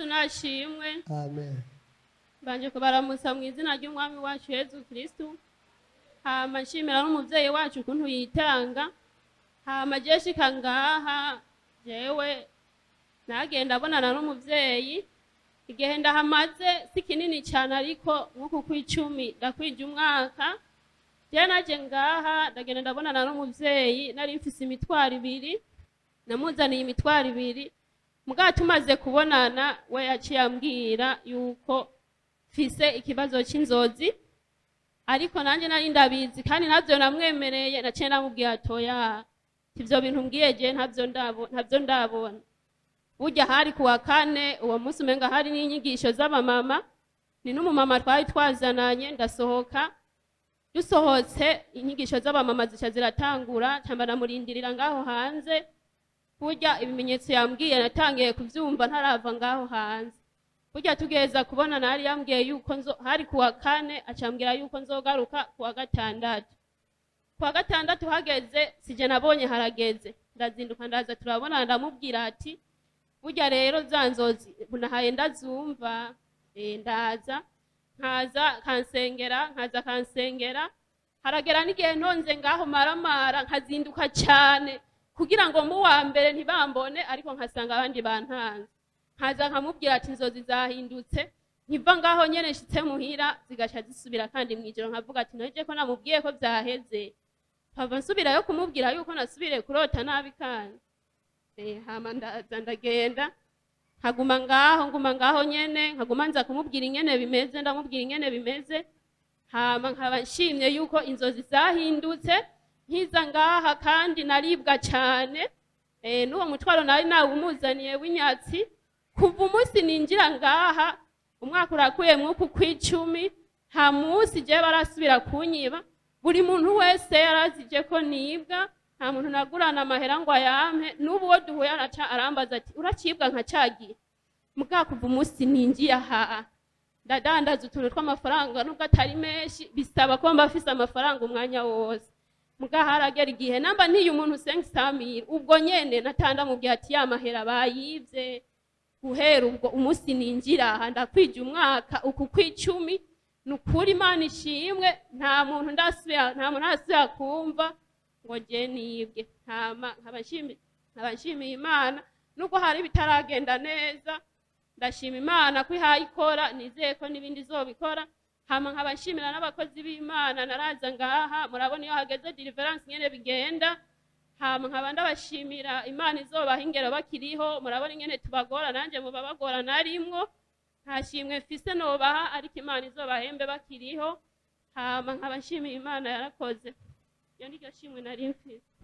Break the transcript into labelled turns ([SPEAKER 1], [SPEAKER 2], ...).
[SPEAKER 1] Yesu nashimwe.
[SPEAKER 2] Amen.
[SPEAKER 1] Banje kubaramutsa mu izina ry'umwami wacu Yesu Kristo. Hama nshimira n'umuvyeyi wacu ukuntu yitanga. Hama jeshi kangaha jewe nagenda abonana n'umuvyeyi. Igihe ndahamaze si kinini cyane ariko nkuko kw'icumi ndakwije umwaka. Je naje ngaha ndagenda ndabonana n'umuvyeyi nari mfise imitwaro 2. Namuzaniye imitwaro 2. Muga tumaze kubonana we yaciye ambwira yuko fise ikibazo c'inzozi ariko nanje nari ndabizi kandi navyo namwemereye naciye namubwiye atoya ivyo bintu mbwiye je ntavyo ndabona. Burya hari kuwa kane uwo munsi umenga hari n'inyigisho z'abamama ni n'umumama twari twazananye ndasohoka dusohotse inyigisho z'abamama zica ziratangura cyamba namurindirira ngaho hanze. Burya ibimenyetso yambwiye natangiye kuvyumva ntarava ngaho hanze. Burya tugeza kubona nari yambwiye yuko hari kuwa kane acambwira yuko nzogaruka kuwa gatandatu. Kuwa gatandatu hageze sije nabonye harageze. Ndazinduka ndaza turabona ndamubwira ati burya rero zanzozi bunahaye ndazumva ndaza nkaza kansengera haragera n'igihe ntonze ngaho maramara nkazinduka cyane kugira ngo mu wa mbere ntibambone ariko nkasanga abandi bantanze. Nkaza nkamubwira ati inzozi zahindutse nkiva ngaho nyene nshitse muhira zigaca zisubira kandi mwijoro nkavuga ati naje ko namubwiye ko byaheze. Hava nsubira yo kumubwira yuko nasubire kurota nabi kandi. Hama ndaza ndagenda nkaguma ngaho nyene nkaguma nza kumubwira ingene bimeze ndamubwira ingene bimeze. Hama nkaba nshimye yuko inzozi zahindutse nkiza ngaha kandi naribwa cyane. N'uwo mutwaro nari nawumuzaniye w'inyatsi kuva umunsi ninjira ngaha umwaka urakuye mwuku kw'icumi ha munsi je barasubira kunyiba. Buri muntu wese yarazije ko nibwa nta muntu nagurana amahera ngo ayampe. N'ubu wo duhuye araca arambaza ati uracibwa nka cagiye. Muga kuva umunsi ninjiye aha ndadandaza utuntu tw'amafaranga nubwo atari menshi bisaba ko mba afise amafaranga umwanya wose. Muga haragera igihe namba ntiye umuntu 500,000 ubwo nyene natanda mu gihe ati yamahera bayivye. Guhera ubwo umunsi ninjira aha ndakwije umwaka uku kw'icumi nukuri Imana ishimwe nta muntu ndasubira kumva ngo je nibwe. Hama nkabashimiye Imana nuko hari bitaragenda neza. Ndashima Imana ko ihayikora nizeye ko nibindi zobikora. Hama nkabashimira n'abakozi b'Imana naraza ngaha murabona iyo hageze deliverance nyene bigenda. Hama nkaba ndabashimira Imana izobaha ingero bakiriho murabona ingene tubagora nanje mubabagora narimwo. Ntashimwe mfise nobaha ariko Imana izobahembe bakiriho. Hama nkabashimira Imana yarakoze. Yo niryo shimwe nari mfise.